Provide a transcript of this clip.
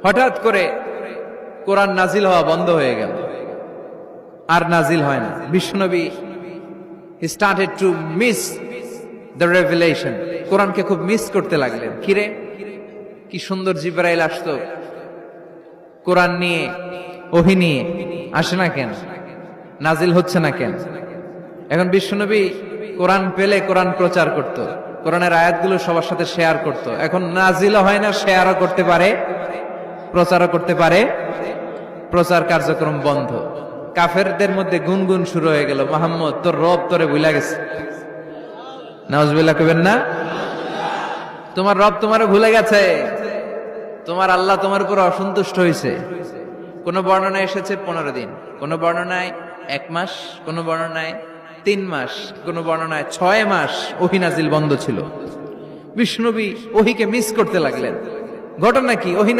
হঠাৎ করে কোরআন নাজিল হওয়া বন্ধ হয়ে গেল, আর নাজিল হয় না। বিশ্বনবী he started to miss the revelation, কোরআনকে খুব মিস করতে লাগলেন। কিরে, কি সুন্দর জিবরাইল আসতো কোরআন নিয়ে, ওহী নিয়ে, আসে না কেন? নাজিল হচ্ছে না কেন? এখন বিশ্বনবী কোরআন পেলে কোরআন প্রচার করত, কোরআনের আয়াতগুলো সবার সাথে শেয়ার করত। এখন নাজিলও হয় না, শেয়ারও করতে পারে, প্রচারও করতে পারে, প্রচার কার্যক্রম বন্ধ। কাফেরদের মধ্যে গুনগুন শুরু হয়ে গেল, মুহাম্মদ তোর রব তোরে ভুলে গেছে। নাউজুবিল্লাহ কইবেন না? তোমার রব তোমারে ভুলে গেছে, তোমার আল্লাহ তোমার উপর অসন্তুষ্ট হয়েছে। কোন বর্ণনায় এসেছে 15 দিন, কোন বর্ণনায় 1 মাস, কোন বর্ণনায় 3 মাস, কোন বর্ণনায় 6 মাস ওহী নাজিল বন্ধ ছিল। বিষ্ণুনবী ওহীকে মিস করতে লাগলেন। ঘটনা কি? ওহী